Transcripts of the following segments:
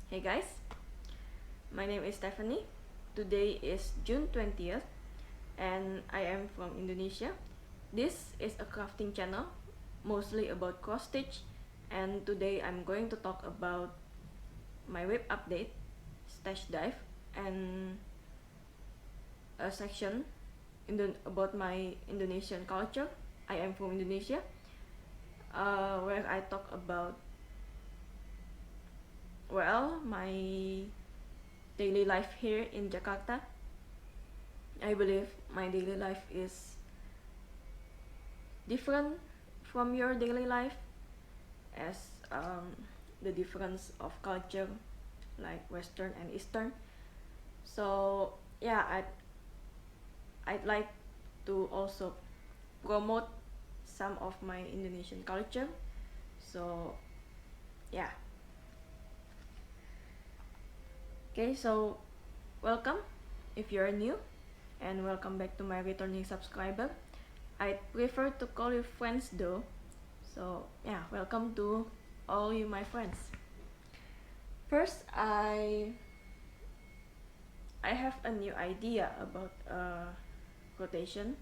Hey guys, my name is Stephanie. Today is June 20th and I am from Indonesia. This is a crafting channel, mostly about cross stitch, and today I'm going to talk about my WIP update, stash dive, and a section about my Indonesian culture. I am from Indonesia, where I talk about my daily life here in Jakarta. I believe my daily life is different from your daily life, as the difference of culture like Western and Eastern. So yeah, I'd like to also promote some of my Indonesian culture. So yeah. Okay, so welcome if you're new, and welcome back to my returning subscriber. I'd prefer to call you friends though. So yeah, welcome to all you my friends. First, I have a new idea about rotation.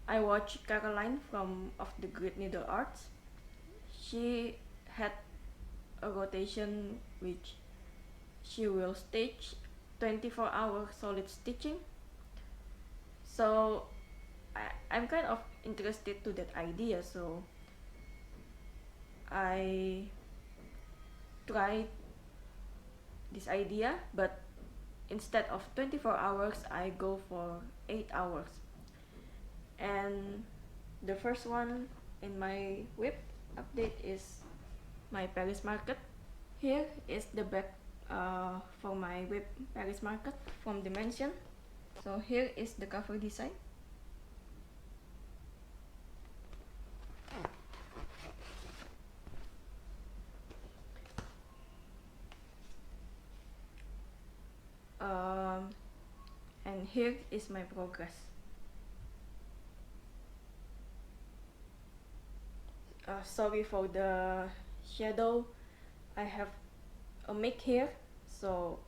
I watched Caroline from of the Great Needle Arts. She had a rotation which she will stitch 24-hour solid stitching. So I'm kind of interested to that idea, so I tried this idea, but instead of 24 hours I go for 8 hours. And the first one in my WIP update is my Paris market. Here is the back for my WIP Paris market from Dimension. So here is the cover design. And here is my progress. Sorry for the shadow. I have a make here, so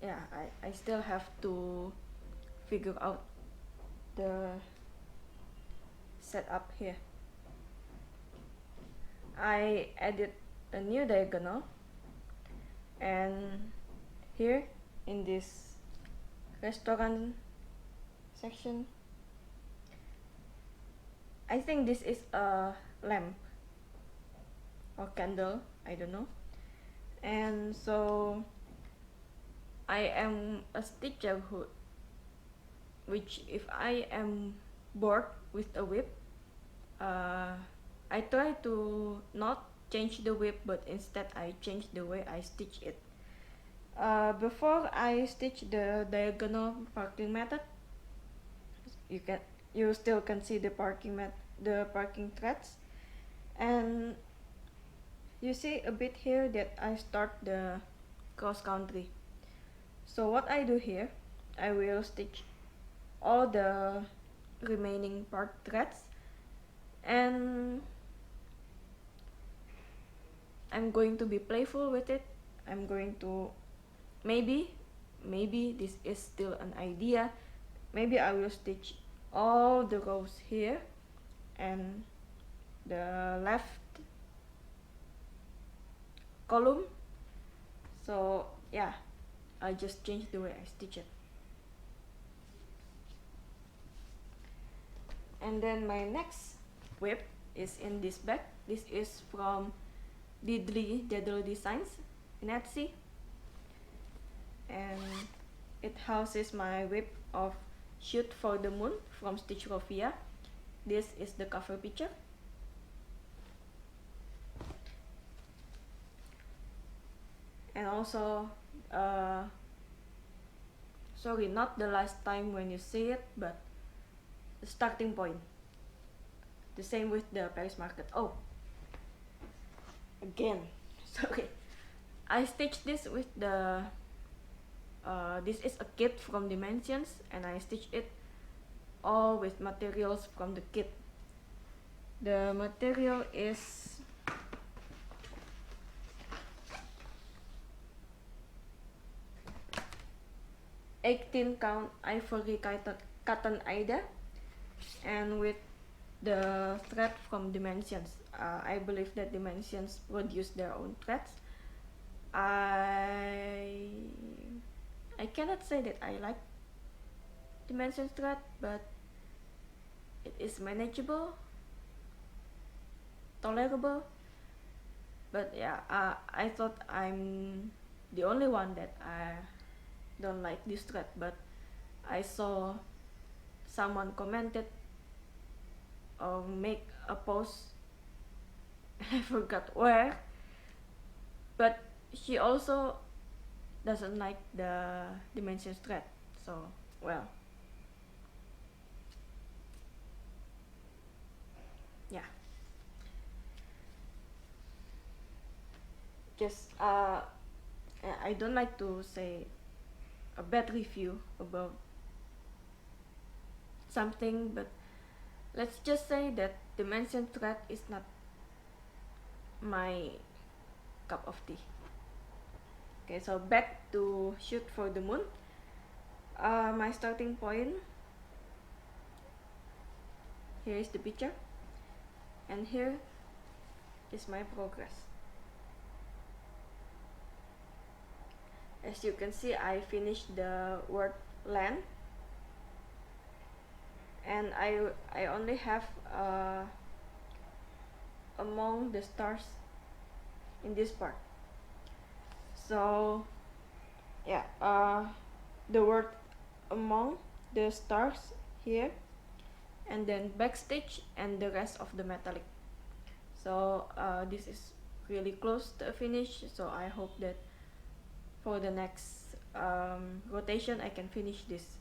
yeah, I still have to figure out the setup here. I added a new diagonal, and here in this restaurant section, I think this is a lamp or candle, I don't know. And so I am a stitcher which if I am bored with a WIP, I try to not change the WIP, but instead I change the way I stitch it. Before I stitch the diagonal parking method, you still can see the parking threads, and you see a bit here that I start the cross country. So what I do here, I will stitch all the remaining part threads, and I'm going to be playful with it. I'm going to maybe this is still an idea, maybe I will stitch all the rows here and the left column. So yeah, I just change the way I stitch it. And then my next WIP is in this bag. This is from Diddly Daddle Designs in Etsy, and it houses my WIP of Shoot for the Moon from Stitch Rovia. This is the cover picture. And also, sorry, not the last time when you see it, but the starting point. The same with the Paris market. Oh, again, sorry. I stitched this with the this is a kit from Dimensions, and I stitched it all with materials from the kit. The material is 18 count ivory cotton Aida, and with the thread from Dimensions. I believe that Dimensions produce their own threads. I cannot say that I like Dimensions thread, but it is manageable, tolerable. But yeah, I thought I'm the only one that I don't like this thread, but I saw someone commented or make a post I forgot where, but she also doesn't like the Dimensions thread, so well, yeah, just I don't like to say a bad review about something, but let's just say that Dimension thread is not my cup of tea. Okay, so back to Shoot for the Moon. My starting point, here is the picture, and here is my progress. As you can see, I finished the word land, and I only have among the stars in this part. So yeah, the word among the stars here, and then backstage and the rest of the metallic. So this is really close to a finish, so I hope that for the next rotation I can finish this.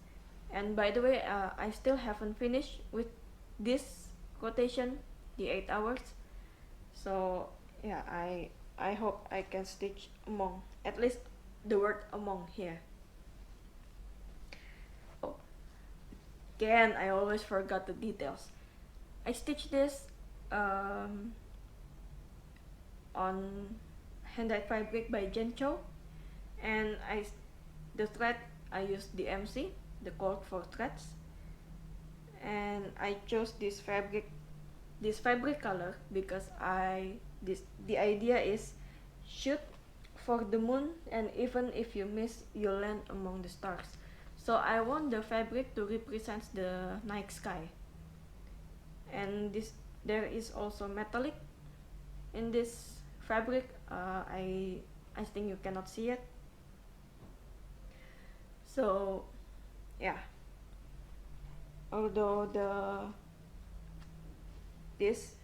And by the way, I still haven't finished with this rotation, the 8 hours. So yeah, I hope I can stitch among, at least the word among here. Oh, again, I always forgot the details. I stitched this on hand-dyed fabric by Jen Cho, and the thread I used the MC, the cord for threads, and I chose this fabric color because the idea is shoot for the moon, and even if you miss, you land among the stars. So I want the fabric to represent the night sky, and there is also metallic in this fabric. I think you cannot see it. So yeah, although this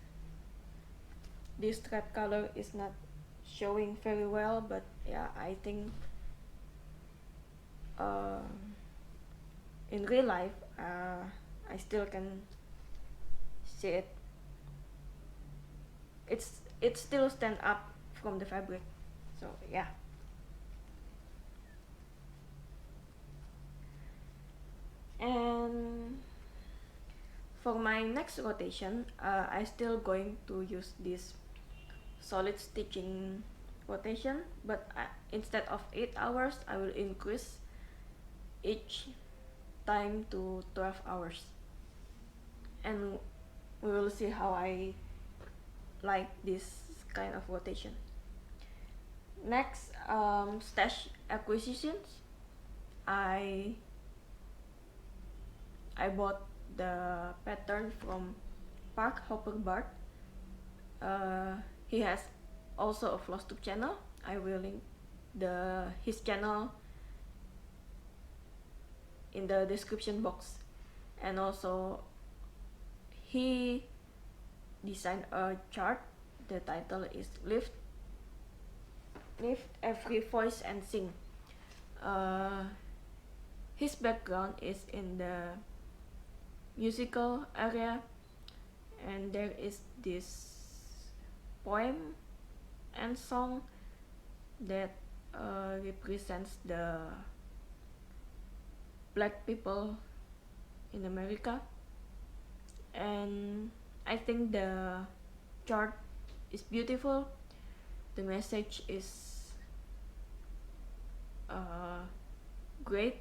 thread color is not showing very well, but yeah, I think in real life I still can see it. It still stand up from the fabric, so yeah. And for my next rotation, I still going to use this solid stitching rotation, but instead of 8 hours, I will increase each time to 12 hours, and we will see how I like this kind of rotation. Next, stash acquisitions. I bought the pattern from Park Hopper Bart. He has also a Flosstube channel. I will link his channel in the description box. And also he designed a chart. The title is Lift Every Voice and Sing. His background is in the musical area, and there is this poem and song that represents the black people in America, and I think the chart is beautiful. The message is great,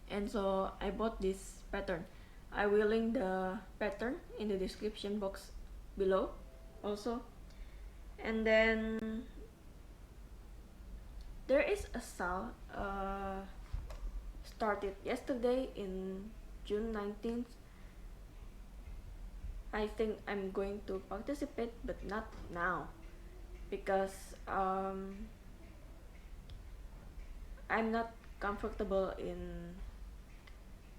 and so I bought this pattern. I will link the pattern in the description box below also. And then there is a sale started yesterday in June 19th. I think I'm going to participate, but not now, because I'm not comfortable in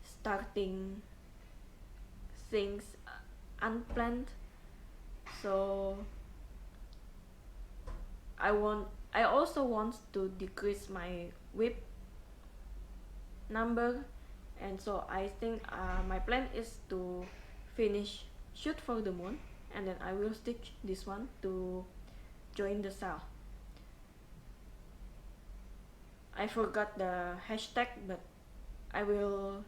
starting things unplanned. So I also want to decrease my WIP number, and so I think my plan is to finish Shoot for the Moon, and then I will stitch this one to join the sale. I forgot the hashtag, but I will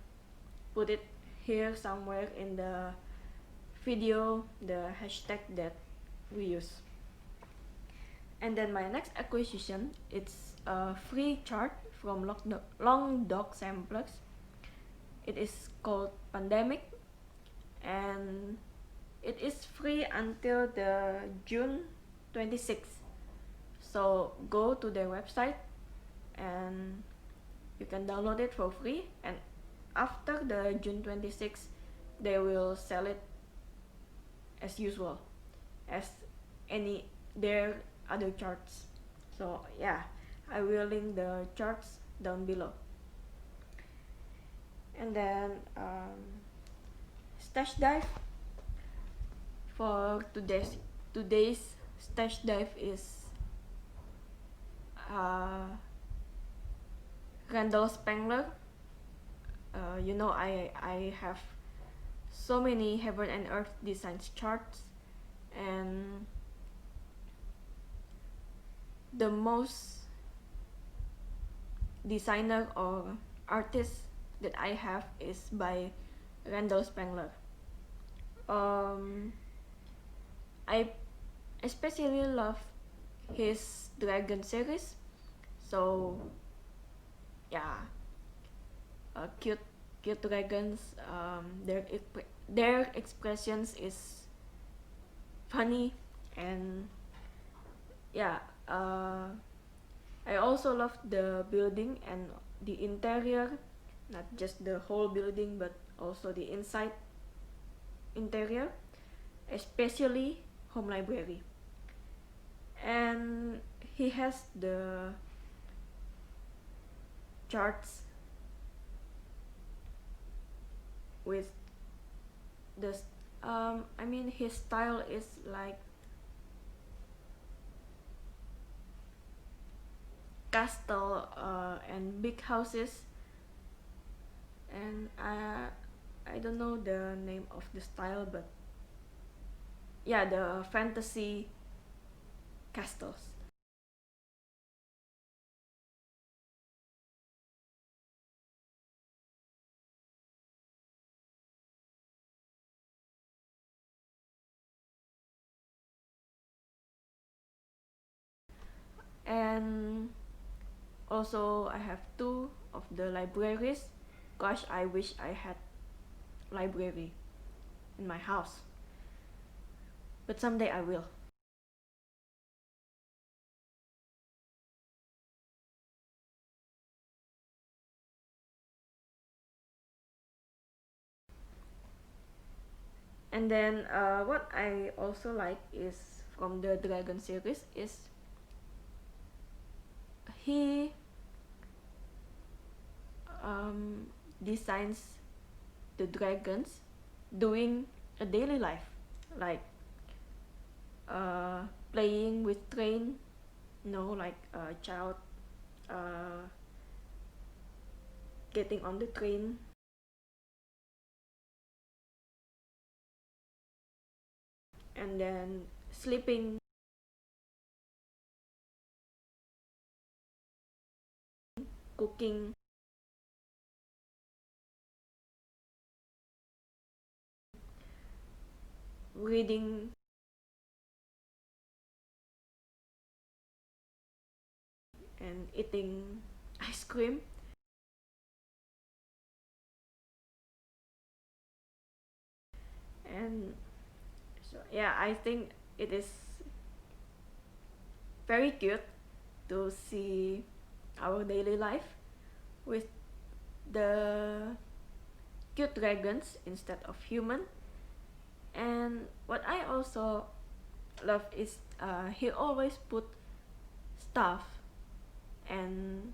put it here somewhere in the video, the hashtag that we use. And then my next acquisition, it's a free chart from Long Dog Samplers. It is called Pandemic, and it is free until the June 26th. So go to their website and you can download it for free, and after the June 26th they will sell it as usual as any their other charts. So yeah, I will link the charts down below. And then stash dive for today's stash dive is Randal Spangler. You know, I have so many Heaven and Earth designs charts, and the most designer or artist that I have is by Randal Spangler. I especially love his dragon series, so yeah, cute dragons. Their expressions is funny, and yeah, I also love the building and the interior, not just the whole building but also the inside interior, especially home library. And he has the charts with the I mean, his style is like castle and big houses, and I don't know the name of the style, but yeah, the fantasy castles. And also I have two of the libraries. Gosh, I wish I had library in my house, but someday I will. And then what I also like is from the dragon series is he designs the dragons doing a daily life, like playing with train, like a child getting on the train, and then sleeping, cooking, reading, and eating ice cream. And so yeah, I think it is very cute to see our daily life with the cute dragons instead of human. And what I also love is he always put stuff, and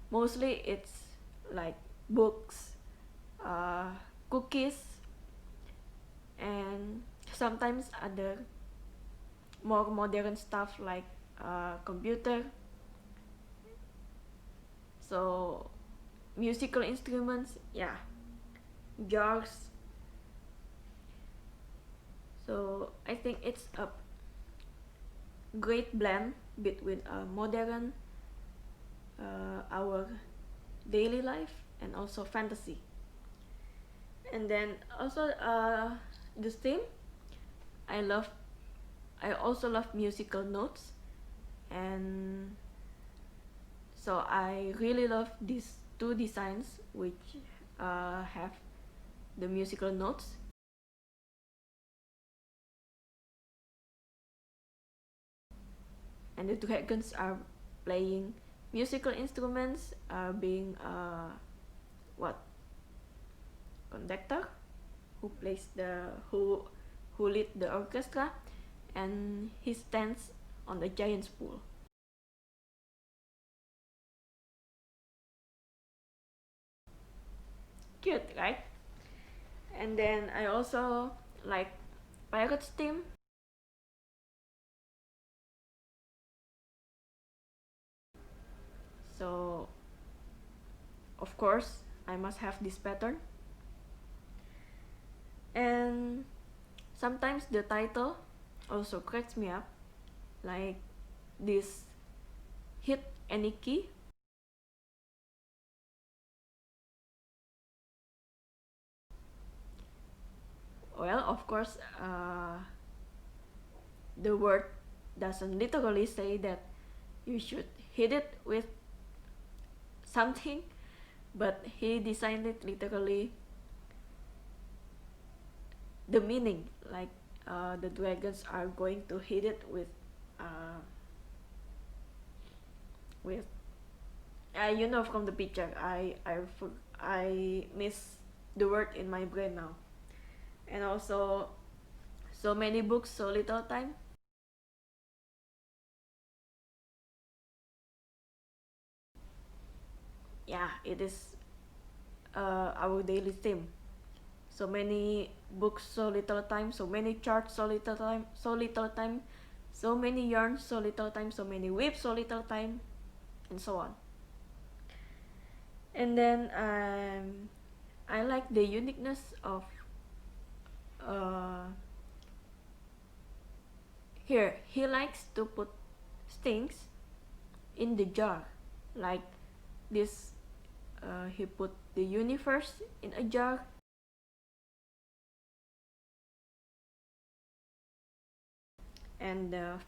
mostly it's like books, cookies, and sometimes other more modern stuff like computer. So musical instruments, yeah, jars. So I think it's a great blend between modern, our daily life, and also fantasy. And then also the theme, I love. I also love musical notes, and so I really love these two designs which have the musical notes. And the dragons are playing musical instruments, being what, conductor, who plays the who lead the orchestra, and he stands on the giant's pool. Cute, right? And then I also like pirates theme. So of course I must have this pattern. And sometimes the title also cracks me up, like this, hit any key. Well, of course, the word doesn't literally say that you should hit it with something, but he designed it literally, the meaning, like the dragons are going to hit it with you know, from the picture. I miss the word in my brain now. And also, so many books, so little time. Yeah, it is our daily theme. So many books, so little time. So many charts, so little time. So little time. So many yarns, so little time. So many whips, so little time, and so on. And then I like the uniqueness of uh, here. He likes to put things in the jar, like this. He put the universe in a jar. And the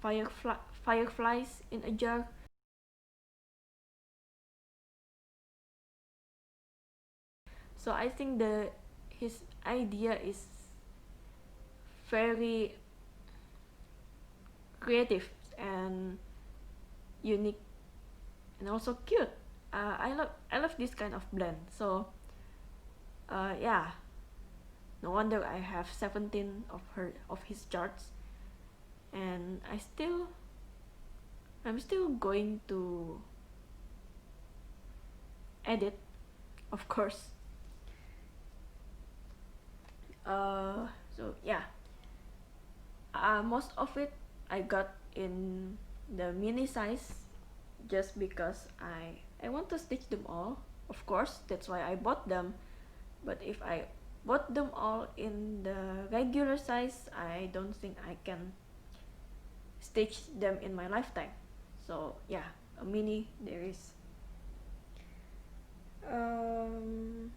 fireflies in a jar. So I think his idea is very creative and unique, and also cute. I love this kind of blend. So yeah, no wonder I have 17 of his charts, and I'm still going to edit, of course. So yeah, most of it I got in the mini size, just because I want to stitch them all. Of course, that's why I bought them. But if I bought them all in the regular size, I don't think I can stitch them in my lifetime. So yeah, a mini there is. I'm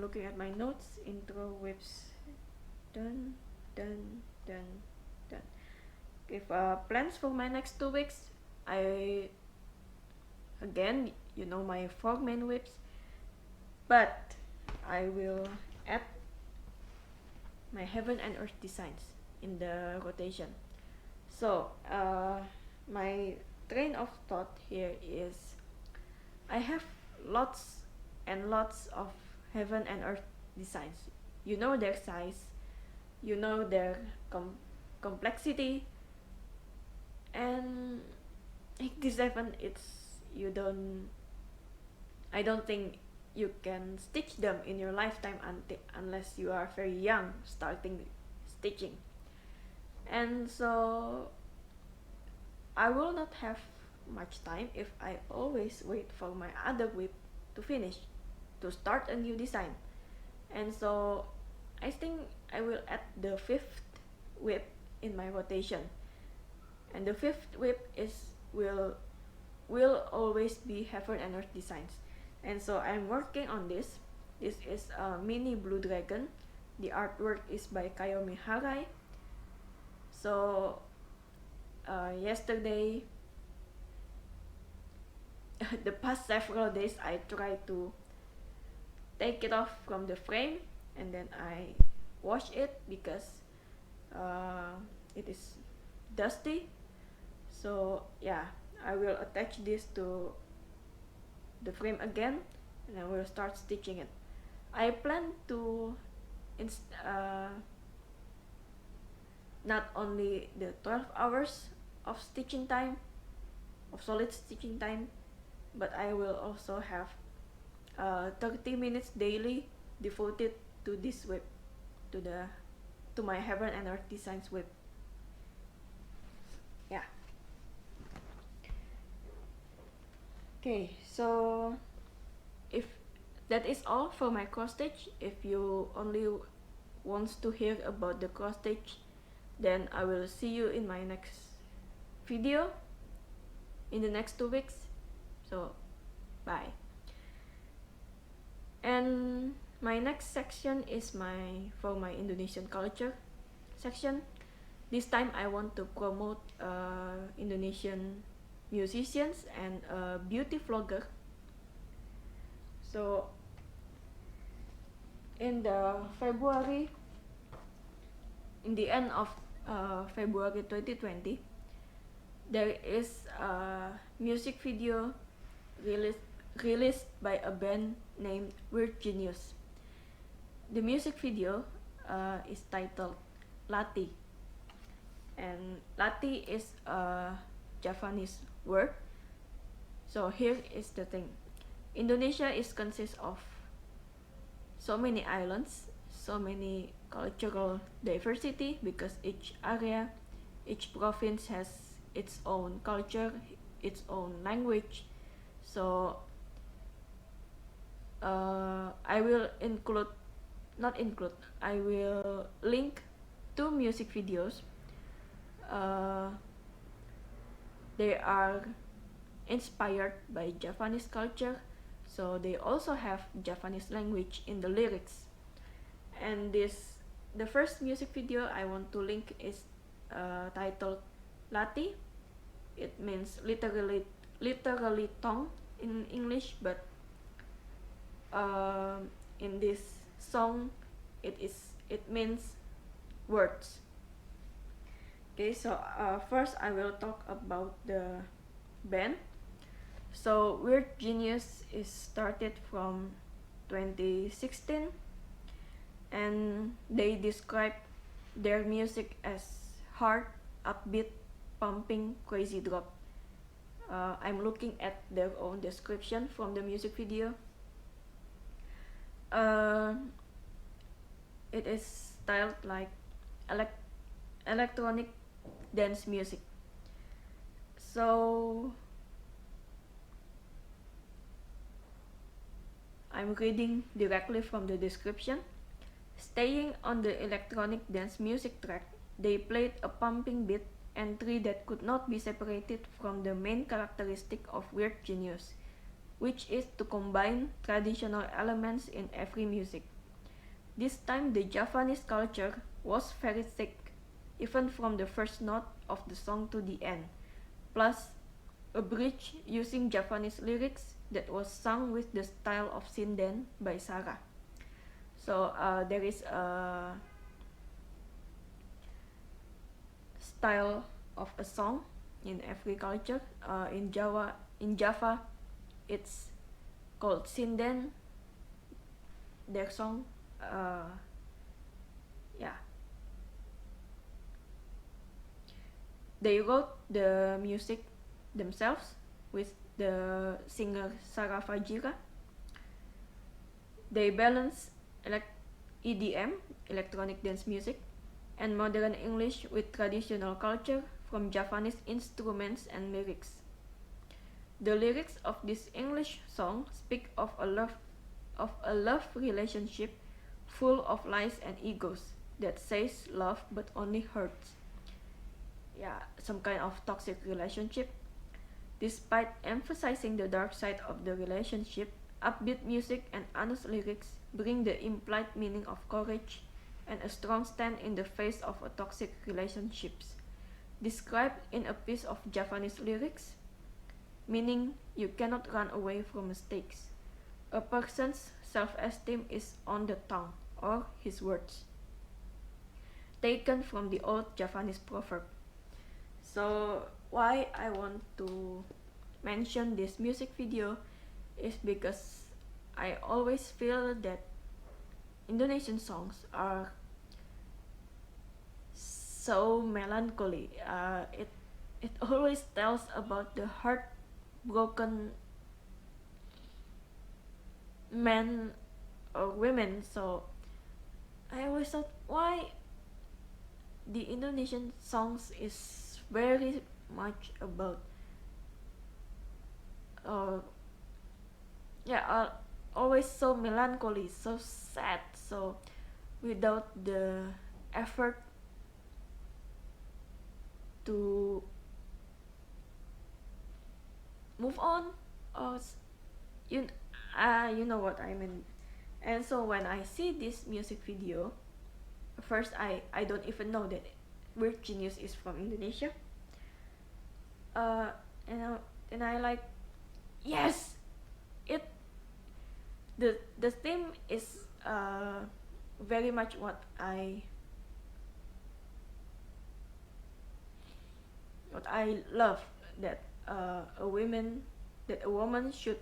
looking at my notes. Intro whips, done, done, done, done. If plans for my next 2 weeks, I again, you know, my 4 main whips, but I will add my heaven and earth designs in the rotation. So my train of thought here is I have lots and lots of heaven and earth designs. You know their size, you know their complexity, and 87 I don't think you can stitch them in your lifetime unless you are very young starting stitching. And so I will not have much time if I always wait for my other WIP to finish, to start a new design. And so I think I will add the 5th WIP in my rotation. And the 5th WIP will always be heaven and earth designs. And so I'm working on this. This is a mini blue dragon. The artwork is by Kayomi Harai. So yesterday, the past several days, I tried to take it off from the frame and then I wash it because it is dusty. So yeah, I will attach this to the frame again and I will start stitching it. I plan to not only the 12 hours of stitching time, of solid stitching time, but I will also have 30 minutes daily devoted to this WIP, to my heaven and earth designs WIP. Yeah. Okay, so if that is all for my cross stitch, if you only wants to hear about the cross stitch, then I will see you in my next video in the next 2 weeks. So bye. And my next section is for my Indonesian culture section. This time I want to promote Indonesian musicians and a beauty vlogger. So in the end of February 2020, there is a music video released by a band named Weird Genius. The music video is titled Lati, and Lati is a Javanese word. So here is the thing. Indonesia consists of so many islands, so many cultural diversity, because each area, each province has its own culture, its own language. So I will I will link 2 music videos. They are inspired by Javanese culture, so they also have Javanese language in the lyrics. And the first music video I want to link is titled Lati. It means literally tongue in English, but in this song it means words. Okay, so first I will talk about the band. So Weird Genius is started from 2016, and they describe their music as hard, upbeat, pumping, crazy drop. I'm looking at their own description from the music video. It is styled like electronic dance music. So I'm reading directly from the description. Staying on the electronic dance music track, they played a pumping beat entry that could not be separated from the main characteristic of Weird Genius, which is to combine traditional elements in every music. This time the Javanese culture was very thick, even from the first note of the song to the end, plus a bridge using Javanese lyrics that was sung with the style of sinden by Sarah. So there is a style of a song in every culture. In Java, it's called sinden. Their song, yeah. They wrote the music themselves with the singer Sarah Fajira. They balance EDM, electronic dance music, and modern English with traditional culture from Javanese instruments and lyrics. The lyrics of this English song speak of a love relationship full of lies and egos that says love but only hurts. Yeah, some kind of toxic relationship. Despite emphasizing the dark side of the relationship, upbeat music and honest lyrics bring the implied meaning of courage and a strong stand in the face of a toxic relationships. Described in a piece of Javanese lyrics, meaning you cannot run away from mistakes. A person's self-esteem is on the tongue, or his words. Taken from the old Javanese proverb. So why I want to mention this music video is because I always feel that Indonesian songs are so melancholy. It always tells about the heartbroken men or women. So I always thought why the Indonesian songs is very much about always so melancholy, so sad, so without the effort to move on, or you know what I mean. And so when I see this music video, first I don't even know that Weird Genius is from Indonesia. And I like, yes, the theme is very much what I love, that a woman should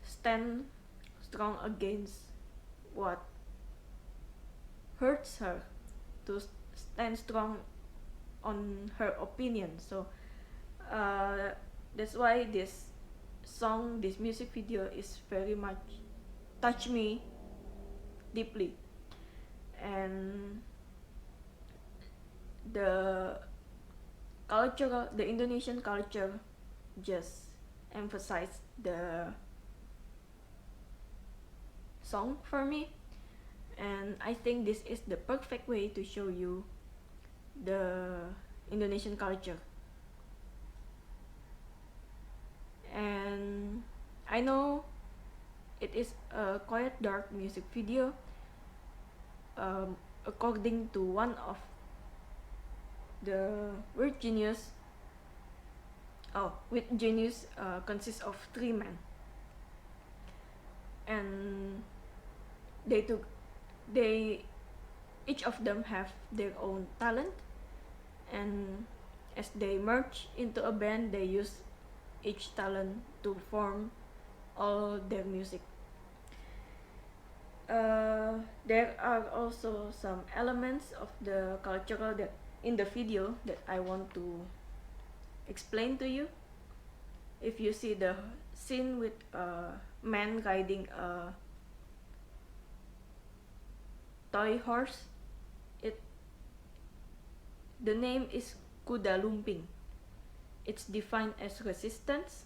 stand strong against what hurts her, to stand strong on her opinion. So that's why this music video is very much touch me deeply. And the Indonesian culture just emphasize the song for me, and I think this is the perfect way to show you the Indonesian culture. And I know it is a quite dark music video, according to one of the Weird Genius. Weird Genius consists of 3 men, and each of them have their own talent, and as they merge into a band, they use each talent to form all their music. There are also some elements of the cultural that in the video that I want to explain to you. If you see the scene with a man riding a toy horse, the name is Kuda Lumping. It's defined as resistance,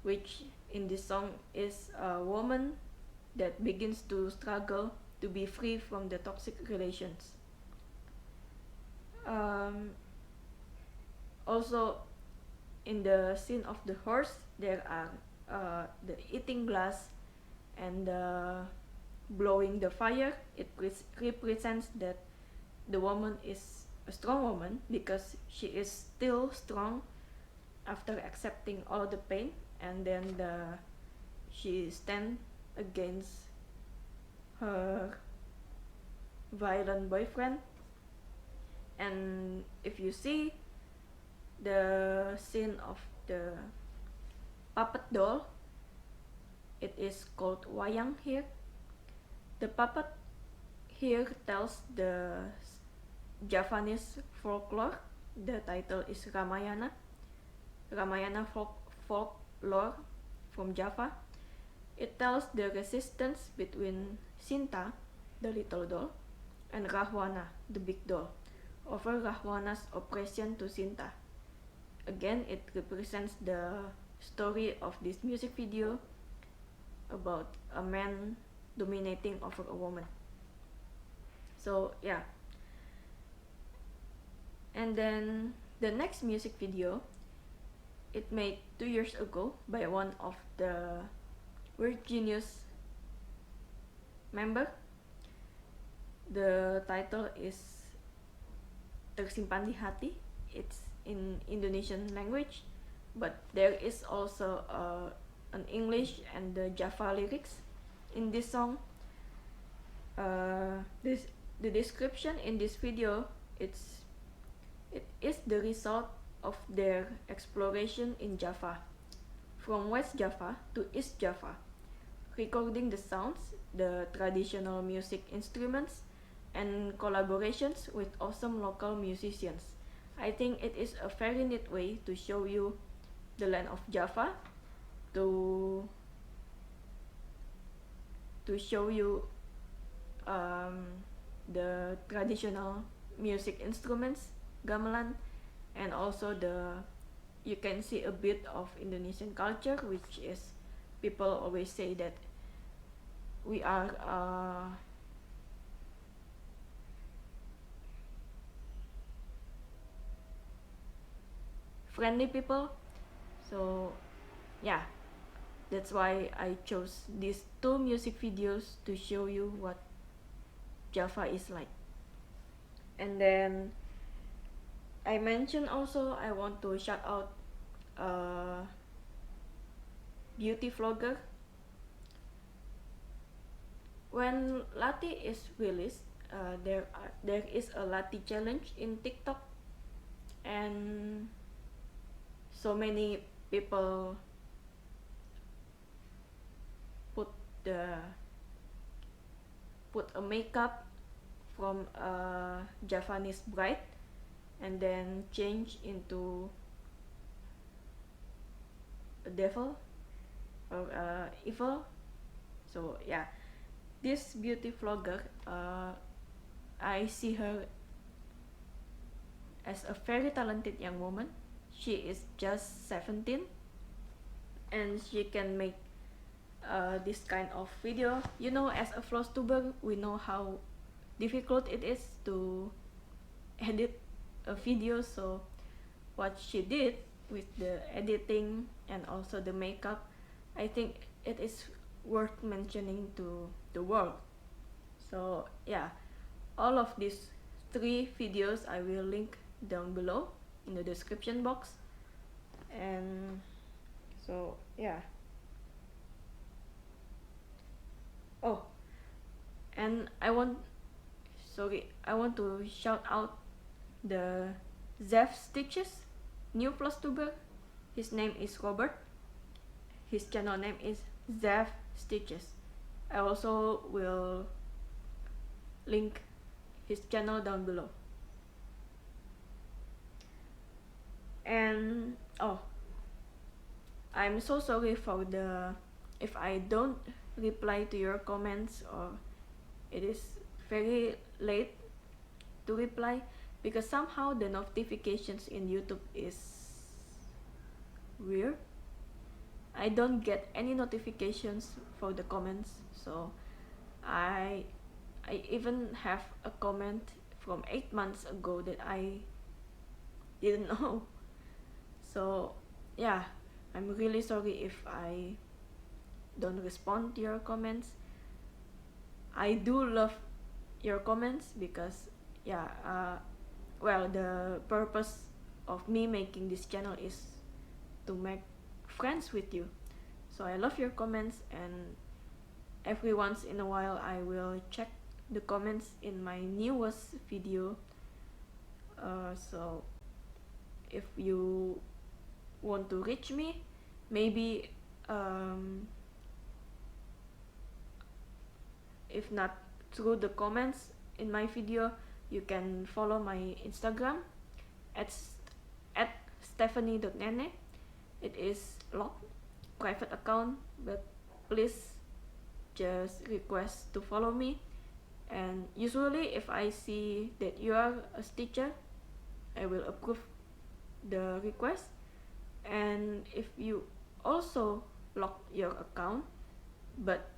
which in this song is a woman that begins to struggle to be free from the toxic relations. Also, in the scene of the horse, there are the eating glass and blowing the fire. It represents that the woman is a strong woman because she is still strong after accepting all the pain, and then she stands against her violent boyfriend. And if you see the scene of the puppet doll, it is called wayang here. The puppet here tells the Javanese folklore. The title is Ramayana folklore from Java. It tells the resistance between Sinta, the little doll, and Rahwana, the big doll, over Rahwana's oppression to Sinta. Again, it represents the story of this music video about a man dominating over a woman. So yeah. And then the next music video, it made 2 years ago by one of the Weird Genius member. The title is Tersimpan di Hati. It's in Indonesian language, but there is also an English and the Java lyrics in this song. The description in this video, it is the result of their exploration in Java, from West Java to East Java, recording the sounds, the traditional music instruments, and collaborations with awesome local musicians. I think it is a very neat way to show you the land of Java, to show you the traditional music instruments, gamelan, and also you can see a bit of Indonesian culture, which is, people always say that we are friendly people. So yeah, that's why I chose these 2 music videos to show you what Java is like. And then I mentioned also I want to shout out a beauty vlogger. When Lati is released, there is a Lati challenge in TikTok, and so many people put a makeup from a Javanese bride and then change into a devil or evil. So yeah, this beauty vlogger, I see her as a very talented young woman. She is just 17 and she can make this kind of video. You know, as a Flosstuber, we know how difficult it is to edit a video, so what she did with the editing and also the makeup, I think it is worth mentioning to the world. So yeah, all of these 3 videos I will link down below in the description box. And so yeah. Oh, and I want to shout out the Zef Stitches, new Flosstuber. His name is Robert. His channel name is Zef Stitches. I also will link his channel down below. And oh, I'm so sorry for if I don't reply to your comments, or it is very late to reply, because somehow the notifications in YouTube is weird. I don't get any notifications for the comments, so I even have a comment from 8 months ago that I didn't know. So yeah, I'm really sorry if I don't respond to your comments. I do love your comments because yeah, well, the purpose of me making this channel is to make friends with you. So I love your comments, and every once in a while I will check the comments in my newest video. So if you want to reach me, maybe if not through the comments in my video, you can follow my Instagram at stephanie.nene. It is locked, private account, but please just request to follow me. And usually if I see that you are a stitcher, I will approve the request. And if you also lock your account, but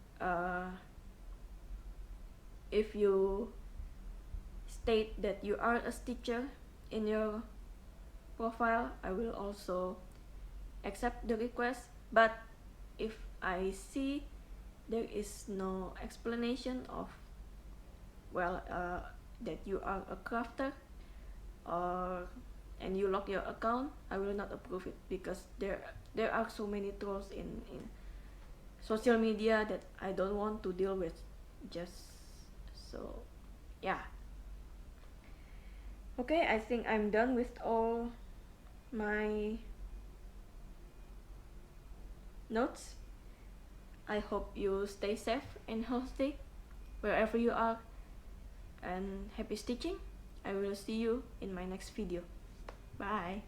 if you state that you are a stitcher in your profile, I will also accept the request. But if I see there is no explanation of that you are a crafter and you lock your account, I will not approve it, because there are so many trolls in social media that I don't want to deal with. So yeah. Okay, I think I'm done with all my notes. I hope you stay safe and healthy wherever you are, and happy stitching. I will see you in my next video. Bye.